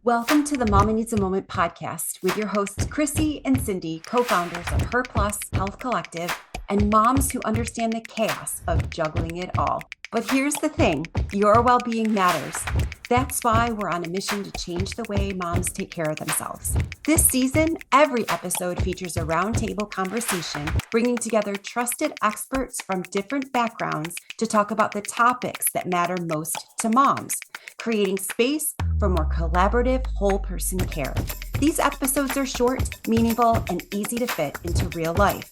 Welcome to the Mama Needs a Moment podcast with your hosts, Chrissy and Cindy, co-founders of HER Health Collective, and moms who understand the chaos of juggling it all. But here's the thing, your well-being matters. That's why we're on a mission to change the way moms take care of themselves. This season, every episode features a roundtable conversation, bringing together trusted experts from different backgrounds to talk about the topics that matter most to moms, creating space for more collaborative, whole person care. These episodes are short, meaningful, and easy to fit into real life.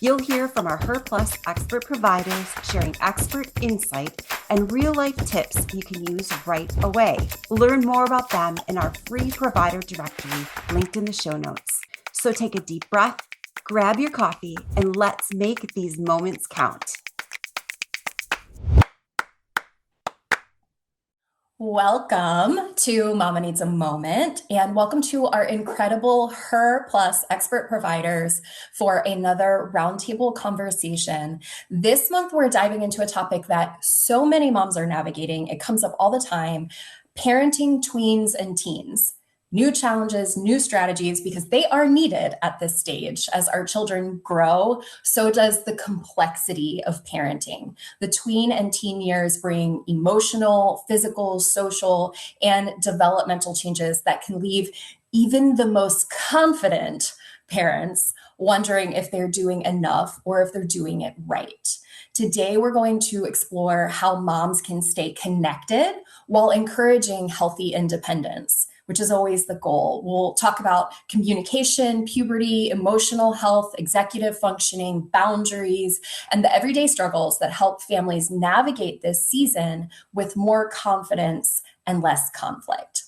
You'll hear from our HER expert providers sharing expert insight and real-life tips you can use right away. Learn more about them in our free provider directory linked in the show notes. So take a deep breath, grab your coffee, and let's make these moments count. Welcome to Mama Needs a Moment, and welcome to our incredible HER expert providers for another roundtable conversation. This month, we're diving into a topic that so many moms are navigating. It comes up all the time: parenting tweens and teens. New challenges, new strategies, because they are needed at this stage. As our children grow, so does the complexity of parenting. The tween and teen years bring emotional, physical, social, and developmental changes that can leave even the most confident parents wondering if they're doing enough or if they're doing it right. Today, we're going to explore how moms can stay connected while encouraging healthy independence, which is always the goal. We'll talk about communication, puberty, emotional health, executive functioning, boundaries, and the everyday struggles that help families navigate this season with more confidence and less conflict.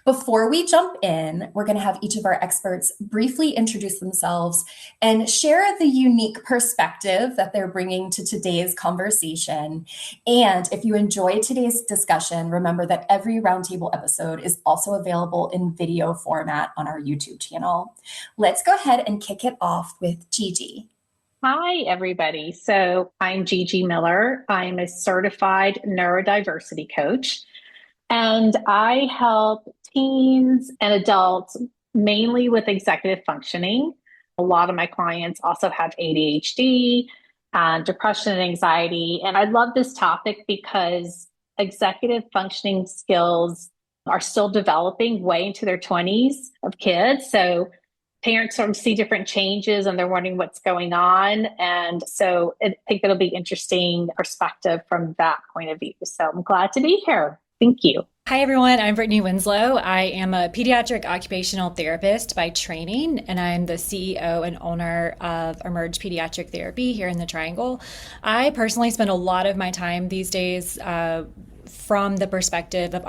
Before we jump in, we're going to have each of our experts briefly introduce themselves and share the unique perspective that they're bringing to today's conversation. And if you enjoy today's discussion, remember that every roundtable episode is also available in video format on our YouTube channel. Let's go ahead and kick it off with Gigi. Hi, everybody. So I'm Gigi Miller. I'm a certified neurodiversity coach. And I help teens and adults mainly with executive functioning. A lot of my clients also have ADHD, depression and anxiety. And I love this topic because executive functioning skills are still developing way into their 20s of kids. So parents sort of see different changes and they're wondering what's going on. And so I think it'll be interesting perspective from that point of view. So I'm glad to be here. Thank you. Hi, everyone. I'm Brittany Winslow. I am a pediatric occupational therapist by training, and I'm the CEO and owner of Emerge Pediatric Therapy here in the Triangle. I personally spend a lot of my time these days from the perspective of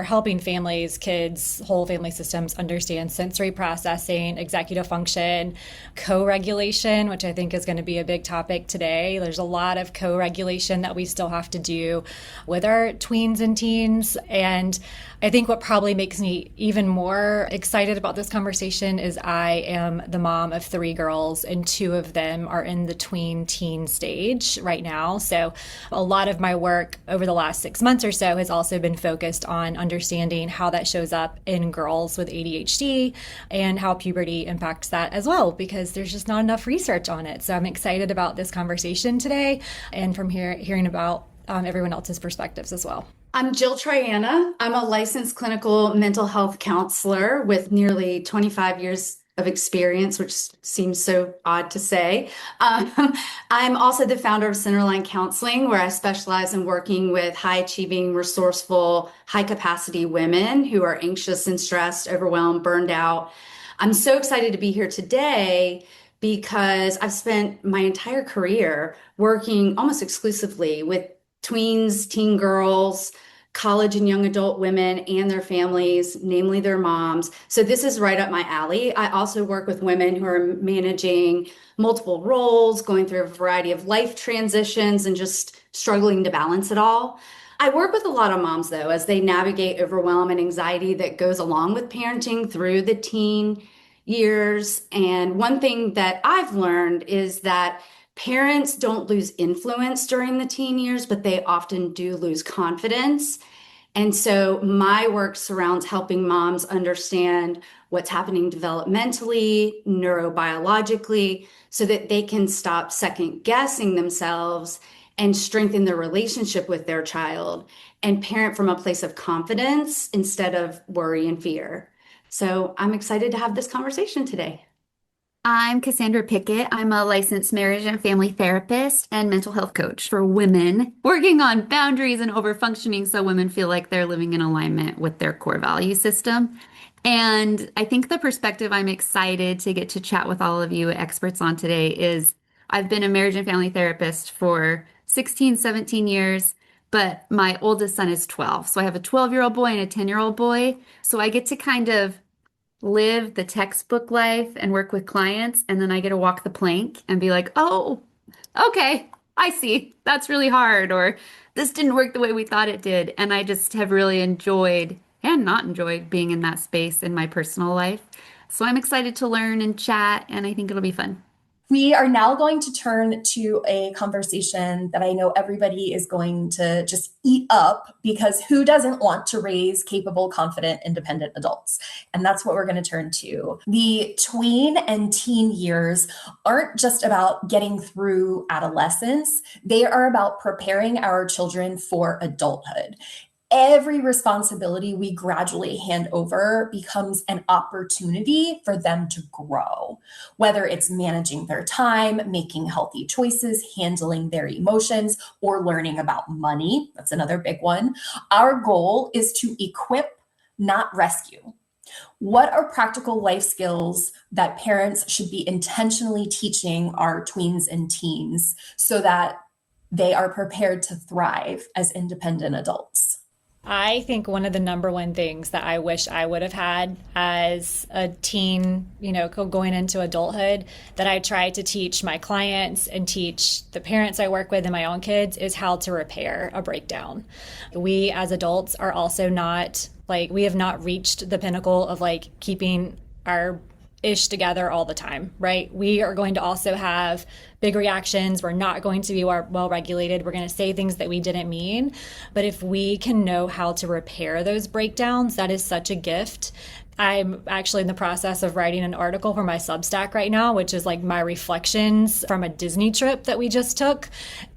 helping families, kids, whole family systems understand sensory processing, executive function, co-regulation, which I think is going to be a big topic today. There's a lot of co-regulation that we still have to do with our tweens and teens. And I think what probably makes me even more excited about this conversation is I am the mom of 3 girls, and 2 of them are in the tween-teen stage right now. So a lot of my work over the last 6 months or so has also been focused on understanding how that shows up in girls with ADHD and how puberty impacts that as well, because there's just not enough research on it. So I'm excited about this conversation today and from here hearing about everyone else's perspectives as well. I'm Jill Triana. I'm a licensed clinical mental health counselor with nearly 25 years of experience, which seems so odd to say. I'm also the founder of Centerline Counseling, where I specialize in working with high-achieving, resourceful, high-capacity women who are anxious and stressed, overwhelmed, burned out. I'm so excited to be here today because I've spent my entire career working almost exclusively with tweens, teen girls, college and young adult women and their families, namely their moms. So this is right up my alley. I also work with women who are managing multiple roles, going through a variety of life transitions and just struggling to balance it all. I work with a lot of moms, though, as they navigate overwhelm and anxiety that goes along with parenting through the teen years. And one thing that I've learned is that parents don't lose influence during the teen years, but they often do lose confidence. And so my work surrounds helping moms understand what's happening developmentally, neurobiologically, so that they can stop second guessing themselves and strengthen their relationship with their child and parent from a place of confidence instead of worry and fear. So I'm excited to have this conversation today. I'm Cassandra Pickett. I'm a licensed marriage and family therapist and mental health coach for women, working on boundaries and overfunctioning so women feel like they're living in alignment with their core value system. And I think the perspective I'm excited to get to chat with all of you experts on today is I've been a marriage and family therapist for 16, 17 years, but my oldest son is 12. So I have a 12-year-old boy and a 10-year-old boy. So I get to kind of live the textbook life and work with clients, and then I get to walk the plank and be like, oh, okay, I see. That's really hard, or this didn't work the way we thought it did. And I just have really enjoyed and not enjoyed being in that space in my personal life. So I'm excited to learn and chat, and I think it'll be fun. We are now going to turn to a conversation that I know everybody is going to just eat up, because who doesn't want to raise capable, confident, independent adults? And that's what we're going to turn to. The tween and teen years aren't just about getting through adolescence. They are about preparing our children for adulthood. Every responsibility we gradually hand over becomes an opportunity for them to grow, whether it's managing their time, making healthy choices, handling their emotions, or learning about money. That's another big one. Our goal is to equip, not rescue. What are practical life skills that parents should be intentionally teaching our tweens and teens so that they are prepared to thrive as independent adults? I think one of the number one things that I wish I would have had as a teen, going into adulthood, that I try to teach my clients and teach the parents I work with and my own kids, is how to repair a breakdown. We as adults are also not, we have not reached the pinnacle of keeping our ish together all the time, right? We are going to also have big reactions. We're not going to be well regulated. We're going to say things that we didn't mean. But if we can know how to repair those breakdowns, that is such a gift. I'm actually in the process of writing an article for my Substack right now, which is my reflections from a Disney trip that we just took.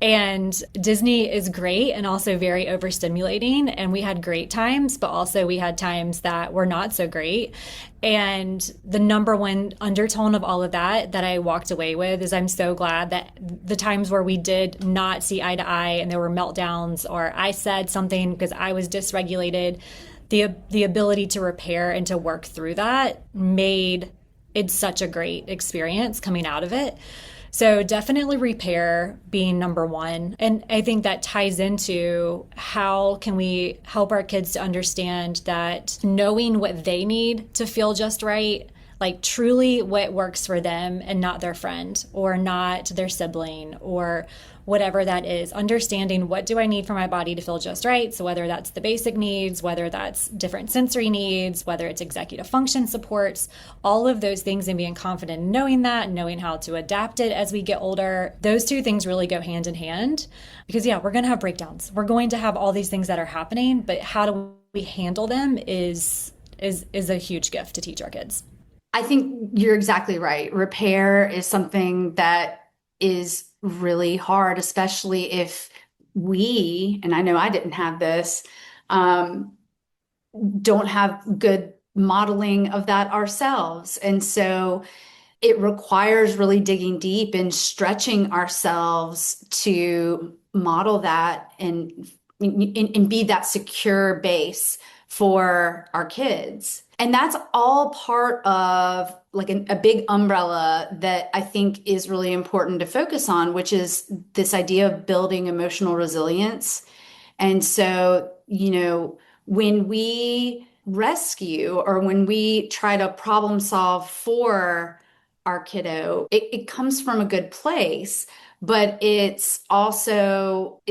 And Disney is great and also very overstimulating. And we had great times, but also we had times that were not so great. And the number one undertone of all of that I walked away with is I'm so glad that the times where we did not see eye to eye and there were meltdowns, or I said something because I was dysregulated, the ability to repair and to work through that made it such a great experience coming out of it. So definitely repair being number one. And I think that ties into how can we help our kids to understand that knowing what they need to feel just right, truly what works for them and not their friend or not their sibling or whatever that is, understanding what do I need for my body to feel just right. So whether that's the basic needs, whether that's different sensory needs, whether it's executive function supports, all of those things, and being confident in knowing that, knowing how to adapt it as we get older, those two things really go hand in hand. Because we're going to have breakdowns. We're going to have all these things that are happening, but how do we handle them is a huge gift to teach our kids. I think you're exactly right. Repair is something that is really hard, especially if we, and I know I didn't have this, don't have good modeling of that ourselves. And so it requires really digging deep and stretching ourselves to model that and be that secure base for our kids. And that's all part of a big umbrella that I think is really important to focus on, which is this idea of building emotional resilience. And so, when we rescue or when we try to problem solve for our kiddo, it comes from a good place, but it's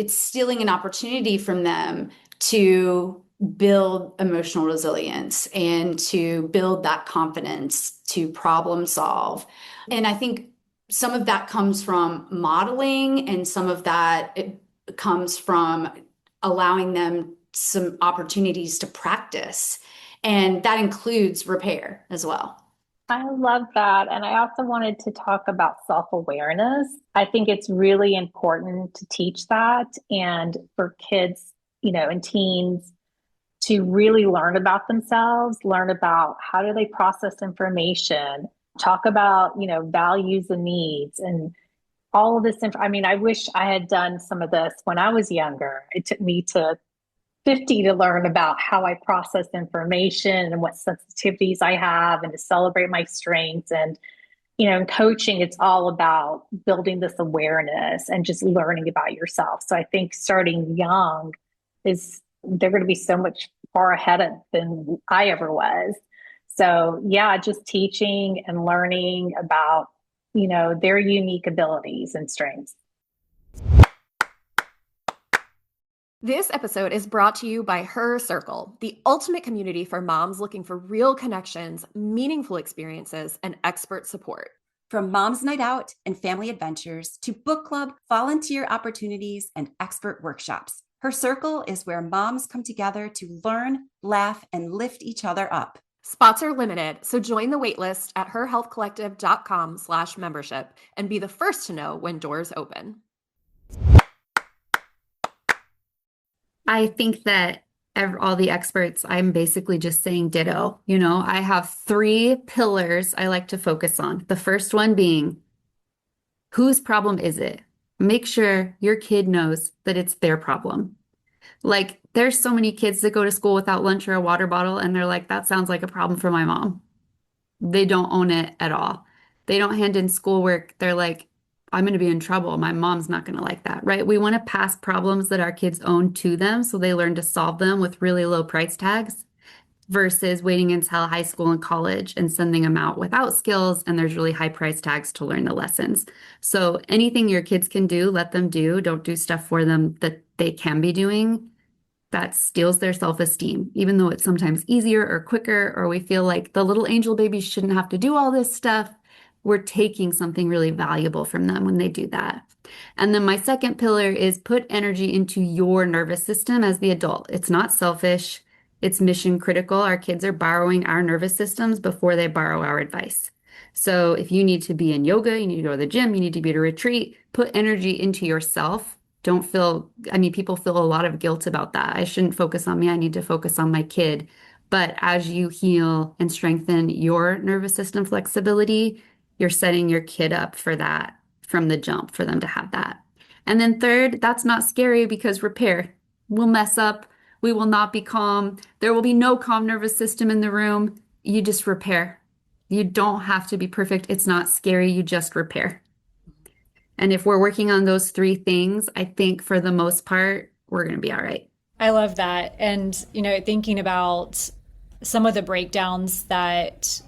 stealing an opportunity from them to build emotional resilience and to build that confidence to problem solve. And I think some of that comes from modeling, and some of that it comes from allowing them some opportunities to practice. And that includes repair as well. I love that. And I also wanted to talk about self-awareness. I think it's really important to teach that and for kids, and teens to really learn about themselves, learn about how do they process information, talk about, values and needs and all of this. I wish I had done some of this when I was younger. It took me to 50 to learn about how I process information and what sensitivities I have and to celebrate my strengths. And, in coaching, it's all about building this awareness and just learning about yourself. So I think starting young they're going to be so much far ahead than I ever was. So yeah, just teaching and learning about, their unique abilities and strengths. This episode is brought to you by HER Circle, the ultimate community for moms looking for real connections, meaningful experiences, and expert support. From mom's night out and family adventures to book club, volunteer opportunities, and expert workshops, HER Circle is where moms come together to learn, laugh, and lift each other up. Spots are limited, so join the waitlist at herhealthcollective.com/membership and be the first to know when doors open. I think that all the experts, I'm basically just saying ditto. I have 3 pillars I like to focus on. The first one being, whose problem is it? Make sure your kid knows that it's their problem. Like, there's so many kids that go to school without lunch or a water bottle, and they're like, that sounds like a problem for my mom. They don't own it at all. They don't hand in schoolwork. They're like, I'm going to be in trouble. My mom's not going to like that, right? We want to pass problems that our kids own to them so they learn to solve them with really low price tags versus waiting until high school and college and sending them out without skills, and there's really high price tags to learn the lessons. So anything your kids can do, let them do. Don't do stuff for them that they can be doing that steals their self-esteem, even though it's sometimes easier or quicker, or we feel like the little angel babies shouldn't have to do all this stuff. We're taking something really valuable from them when they do that. And then my second pillar is put energy into your nervous system as the adult. It's not selfish. It's mission critical. Our kids are borrowing our nervous systems before they borrow our advice. So if you need to be in yoga, you need to go to the gym, you need to be at a retreat, put energy into yourself. Don't feel, people feel a lot of guilt about that. I shouldn't focus on me. I need to focus on my kid. But as you heal and strengthen your nervous system flexibility, you're setting your kid up for that from the jump, for them to have that. And then third, that's not scary because repair. We'll mess up. We will not be calm. There will be no calm nervous system in the room. You just repair. You don't have to be perfect. It's not scary. You just repair. And if we're working on those 3 things, I think for the most part, we're going to be all right. I love that. And, thinking about some of the breakdowns that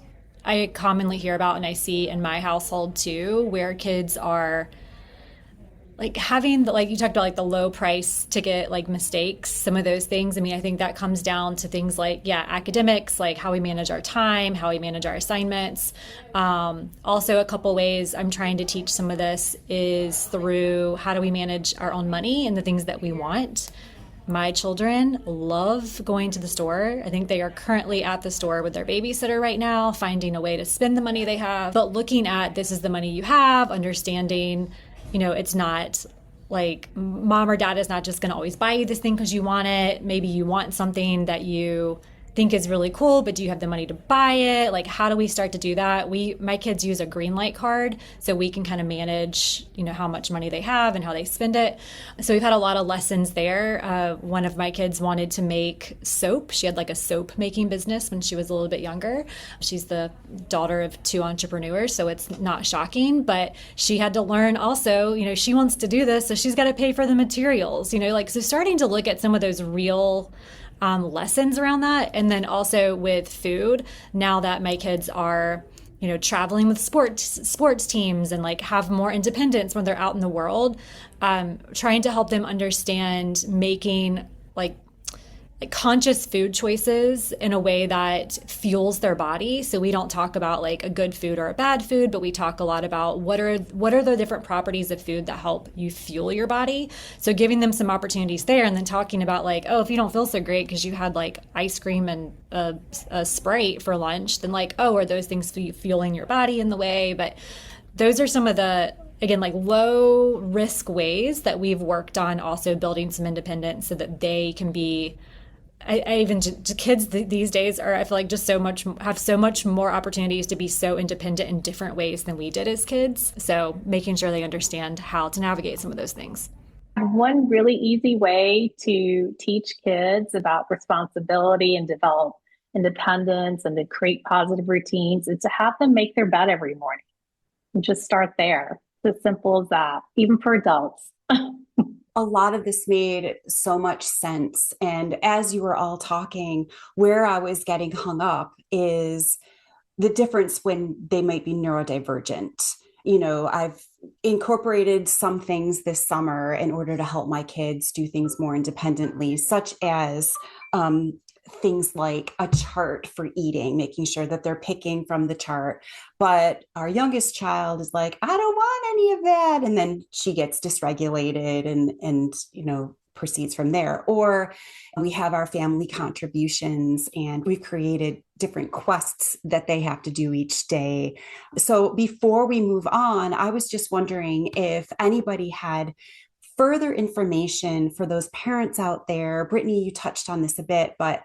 I commonly hear about and I see in my household too, where kids are like having like you talked about, like the low price ticket, like mistakes, some of those things. I think that comes down to things like, academics, like how we manage our time, how we manage our assignments. Also, a couple ways I'm trying to teach some of this is through how do we manage our own money and the things that we want. My children love going to the store. I think they are currently at the store with their babysitter right now, finding a way to spend the money they have, but looking at this is the money you have, understanding, it's not like mom or dad is not just going to always buy you this thing because you want it. Maybe you want something that you think is really cool, but do you have the money to buy it? Like, how do we start to do that? My kids use a green light card, so we can kind of manage, how much money they have and how they spend it. So we've had a lot of lessons there. One of my kids wanted to make soap. She had like a soap making business when she was a little bit younger. She's the daughter of 2 entrepreneurs, so it's not shocking, but she had to learn also, she wants to do this, so she's got to pay for the materials, so starting to look at some of those real lessons around that. And then also with food, now that my kids are, traveling with sports teams and like have more independence when they're out in the world, trying to help them understand making like conscious food choices in a way that fuels their body. So we don't talk about like a good food or a bad food, but we talk a lot about what are the different properties of food that help you fuel your body. So giving them some opportunities there, and then talking about like, oh, if you don't feel so great because you had like ice cream and a Sprite for lunch, then like, oh, are those things fueling your body in the way? But those are some of the, again, like low risk ways that we've worked on also building some independence so that they can be, I even kids these days are, I feel like, just have so much more opportunities to be so independent in different ways than we did as kids. So making sure they understand how to navigate some of those things. One really easy way to teach kids about responsibility and develop independence and to create positive routines is to have them make their bed every morning and just start there. It's as simple as that, even for adults. A lot of this made so much sense. And as you were all talking, where I was getting hung up is the difference when they might be neurodivergent. You know, I've incorporated some things this summer in order to help my kids do things more independently, such as things like a chart for eating, making sure that they're picking from the chart. But our youngest child is like, I don't want any of that. And then she gets dysregulated and proceeds from there. Or we have our family contributions, and we've created different quests that they have to do each day. So before we move on, I was just wondering if anybody had further information for those parents out there. Brittany, you touched on this a bit, but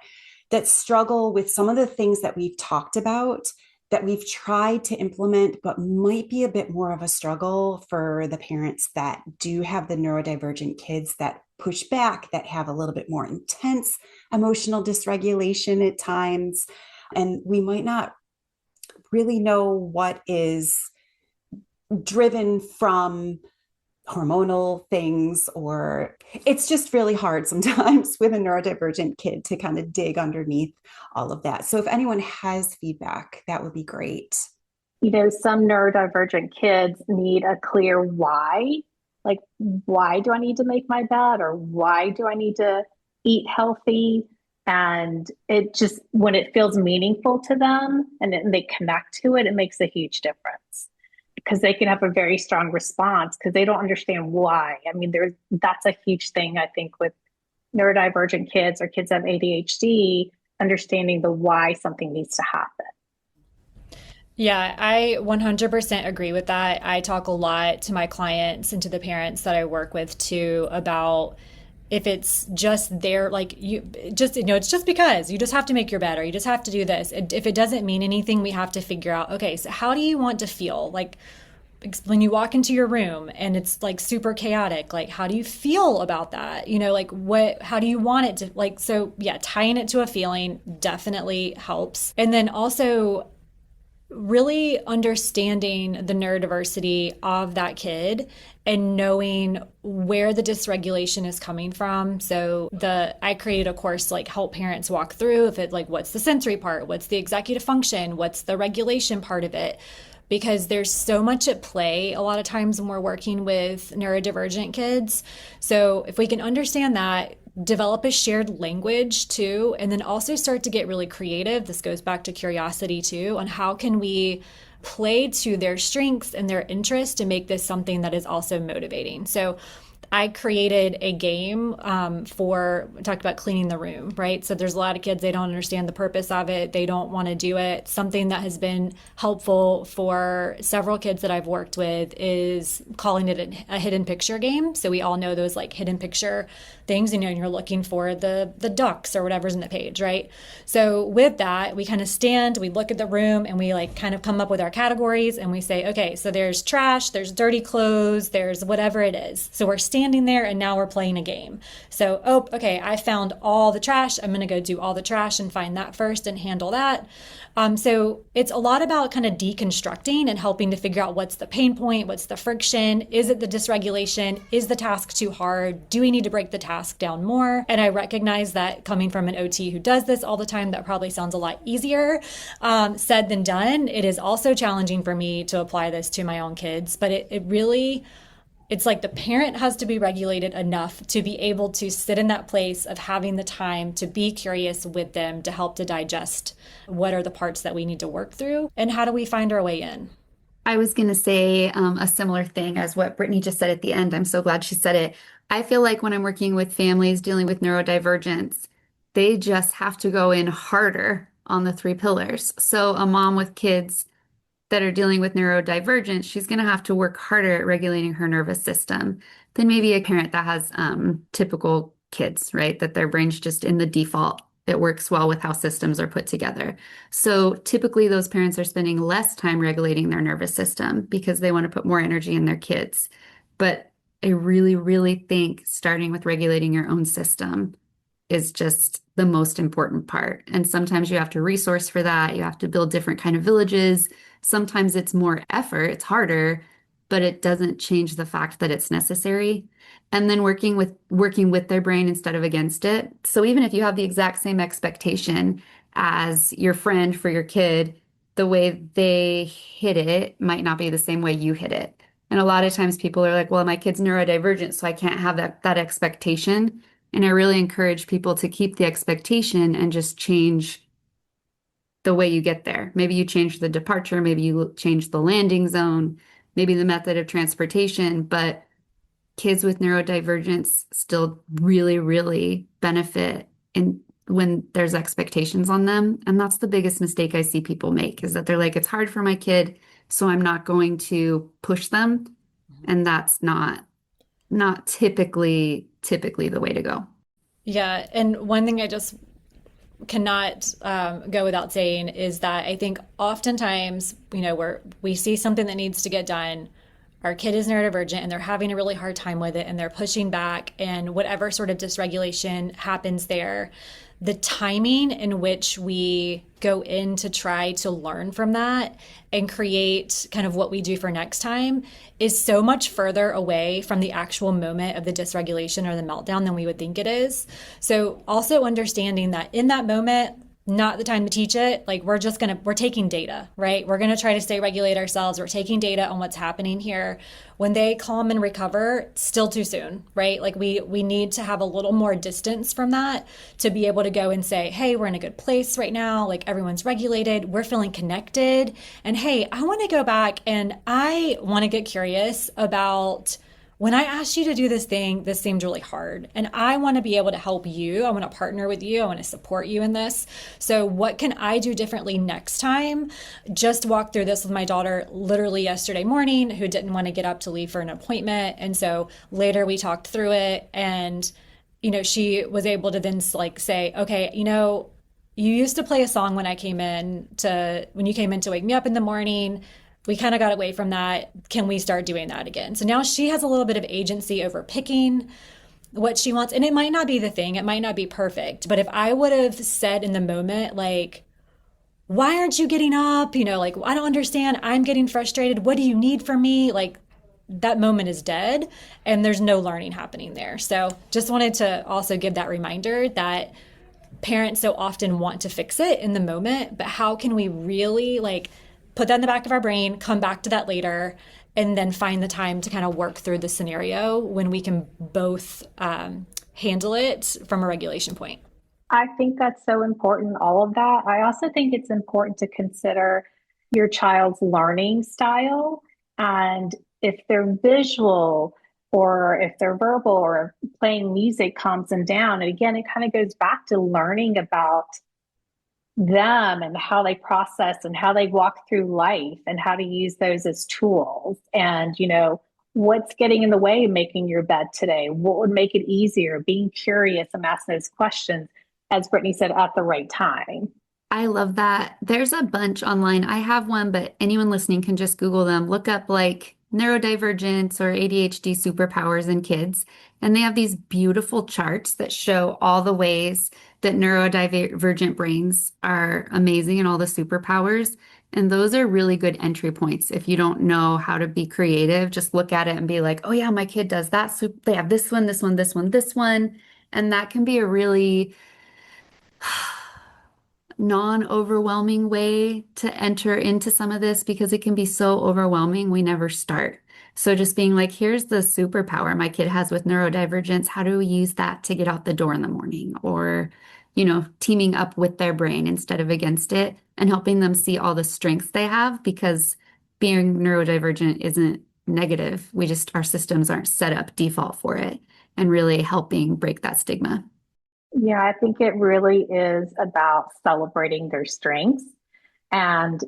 that struggle with some of the things that we've talked about, that we've tried to implement, but might be a bit more of a struggle for the parents that do have the neurodivergent kids that push back, that have a little bit more intense emotional dysregulation at times. And we might not really know what is driven from hormonal things, or it's just really hard sometimes with a neurodivergent kid to kind of dig underneath all of that. So if anyone has feedback, that would be great. You know, some neurodivergent kids need a clear why. Like, why do I need to make my bed? Or why do I need to eat healthy? And it just, when it feels meaningful to them and they connect to it, it makes a huge difference. Because they can have a very strong response because they don't understand why. I mean, that's a huge thing, I think, with neurodivergent kids or kids that have ADHD, understanding the why something needs to happen. Yeah, I 100% agree with that. I talk a lot to my clients and to the parents that I work with too about if it's just there, like it's just because you just have to make your bed or you just have to do this. If it doesn't mean anything, we have to figure out, okay, so how do you want to feel? Like when you walk into your room and it's like super chaotic, like how do you feel about that? You know, like how do you want it to, like, so yeah, tying it to a feeling definitely helps. And then also really understanding the neurodiversity of that kid and knowing where the dysregulation is coming from. So I created a course to like help parents walk through if it, like, what's the sensory part? What's the executive function? What's the regulation part of it? Because there's so much at play a lot of times when we're working with neurodivergent kids. So if we can understand that, develop a shared language too, and then also start to get really creative. This goes back to curiosity too, on how can we play to their strengths and their interests to make this something that is also motivating. So I created a game we talked about cleaning the room, right? So there's a lot of kids, they don't understand the purpose of it. They don't want to do it. Something that has been helpful for several kids that I've worked with is calling it a hidden picture game. So we all know those like hidden picture things, and you're looking for the ducks or whatever's in the page, right? So with that, we kind of we look at the room and we like kind of come up with our categories and we say, okay, so there's trash, there's dirty clothes, there's whatever it is. So we're standing there and now we're playing a game. So, okay, I found all the trash. I'm going to go do all the trash and find that first and handle that. So it's a lot about kind of deconstructing and helping to figure out what's the pain point, what's the friction, is it the dysregulation, is the task too hard, do we need to break the task down more? And I recognize that coming from an OT who does this all the time, that probably sounds a lot easier said than done. It is also challenging for me to apply this to my own kids, but it really It's like the parent has to be regulated enough to be able to sit in that place of having the time to be curious with them to help to digest what are the parts that we need to work through and how do we find our way in. I was going to say a similar thing as what Brittany just said at the end. I'm so glad she said it. I feel like when I'm working with families dealing with neurodivergence, they just have to go in harder on the three pillars. So a mom with kids that are dealing with neurodivergence, she's going to have to work harder at regulating her nervous system than maybe a parent that has typical kids, right? That their brain's just in the default. It works well with how systems are put together. So typically those parents are spending less time regulating their nervous system because they want to put more energy in their kids. But I really, really think starting with regulating your own system is just the most important part. And sometimes you have to resource for that. You have to build different kind of villages. Sometimes it's more effort, it's harder, but it doesn't change the fact that it's necessary. And then working with their brain instead of against it. So even if you have the exact same expectation as your friend for your kid, the way they hit it might not be the same way you hit it. And a lot of times people are like, well, my kid's neurodivergent, so I can't have that expectation. And I really encourage people to keep the expectation and just change the way you get there. Maybe you change the departure, maybe you change the landing zone, maybe the method of transportation, but kids with neurodivergence still really, really benefit in when there's expectations on them. And that's the biggest mistake I see people make is that they're like, it's hard for my kid, so I'm not going to push them. And that's not typically the way to go. Yeah. And one thing I just cannot go without saying is that I think oftentimes, where we see something that needs to get done, our kid is neurodivergent and they're having a really hard time with it and they're pushing back and whatever sort of dysregulation happens there, the timing in which we go in to try to learn from that and create kind of what we do for next time is so much further away from the actual moment of the dysregulation or the meltdown than we would think it is. So also understanding that in that moment, not the time to teach it. Like we're taking data, right? We're going to try to stay regulate ourselves. We're taking data on what's happening here. When they calm and recover, still too soon, right? Like we need to have a little more distance from that to be able to go and say, hey, we're in a good place right now. Like everyone's regulated. We're feeling connected. And hey, I want to go back and I want to get curious about when I asked you to do this thing, this seemed really hard. And I want to be able to help you. I want to partner with you. I want to support you in this. So what can I do differently next time? Just walked through this with my daughter literally yesterday morning, who didn't want to get up to leave for an appointment. And so later we talked through it. And, she was able to then say, okay, you used to play a song when you came in to wake me up in the morning. We kind of got away from that. Can we start doing that again? So now she has a little bit of agency over picking what she wants. And it might not be the thing. It might not be perfect. But if I would have said in the moment, like, why aren't you getting up? I don't understand. I'm getting frustrated. What do you need from me? Like that moment is dead and there's no learning happening there. So just wanted to also give that reminder that parents so often want to fix it in the moment, but how can we really put that in the back of our brain, come back to that later, and then find the time to kind of work through the scenario when we can both handle it from a regulation point. I think that's so important, all of that. I also think it's important to consider your child's learning style and if they're visual or if they're verbal or playing music calms them down. And again, it kind of goes back to learning about them and how they process and how they walk through life and how to use those as tools. And, what's getting in the way of making your bed today? What would make it easier? Being curious and asking those questions, as Brittany said, at the right time. I love that. There's a bunch online. I have one, but anyone listening can just Google them. Look up neurodivergence or ADHD superpowers in kids. And they have these beautiful charts that show all the ways that neurodivergent brains are amazing and all the superpowers. And those are really good entry points. If you don't know how to be creative, just look at it and be like, oh yeah, my kid does that. So they have this one, this one, this one, this one. And that can be a really non-overwhelming way to enter into some of this because it can be so overwhelming we never start. So just being like, here's the superpower my kid has with neurodivergence. How do we use that to get out the door in the morning? Or, teaming up with their brain instead of against it and helping them see all the strengths they have, because being neurodivergent isn't negative. Our systems aren't set up default for it, and really helping break that stigma. Yeah, I think it really is about celebrating their strengths. And,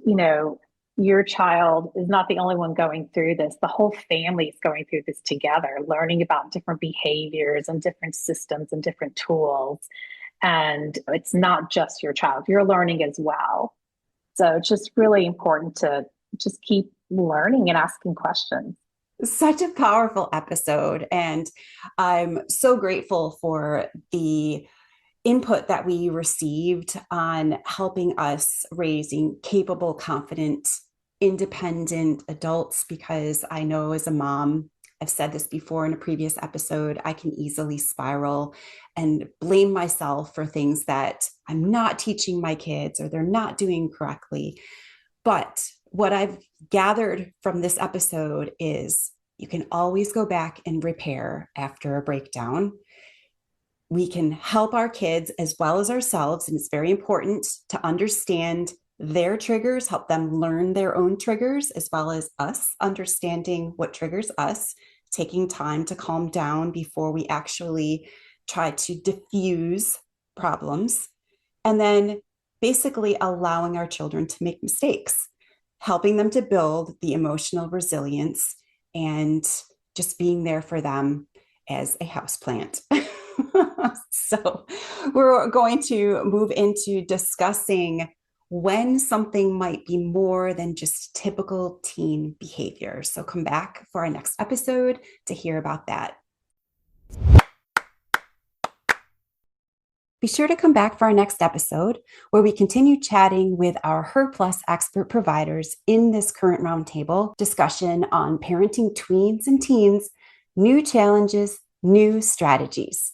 your child is not the only one going through this. The whole family is going through this together, learning about different behaviors and different systems and different tools. And it's not just your child, you're learning as well. So it's just really important to just keep learning and asking questions. Such a powerful episode. And I'm so grateful for the input that we received on helping us raising capable, confident, independent adults, because I know as a mom, I've said this before in a previous episode, I can easily spiral and blame myself for things that I'm not teaching my kids or they're not doing correctly. But what I've gathered from this episode is you can always go back and repair after a breakdown. We can help our kids as well as ourselves, and it's very important to understand their triggers, help them learn their own triggers, as well as us understanding what triggers us, taking time to calm down before we actually try to diffuse problems, and then basically allowing our children to make mistakes, helping them to build the emotional resilience, and just being there for them as a houseplant. So we're going to move into discussing when something might be more than just typical teen behavior. So come back for our next episode to hear about that. Be sure to come back for our next episode, where we continue chatting with our HER Plus expert providers in this current roundtable discussion on parenting tweens and teens, new challenges, new strategies.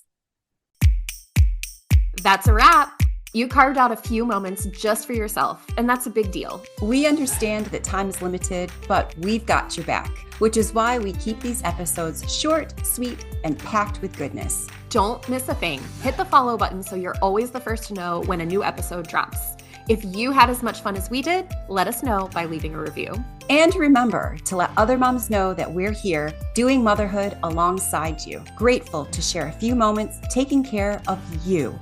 That's a wrap. You carved out a few moments just for yourself, and that's a big deal. We understand that time is limited, but we've got your back, which is why we keep these episodes short, sweet, and packed with goodness. Don't miss a thing. Hit the follow button so you're always the first to know when a new episode drops. If you had as much fun as we did, let us know by leaving a review. And remember to let other moms know that we're here doing motherhood alongside you. Grateful to share a few moments taking care of you.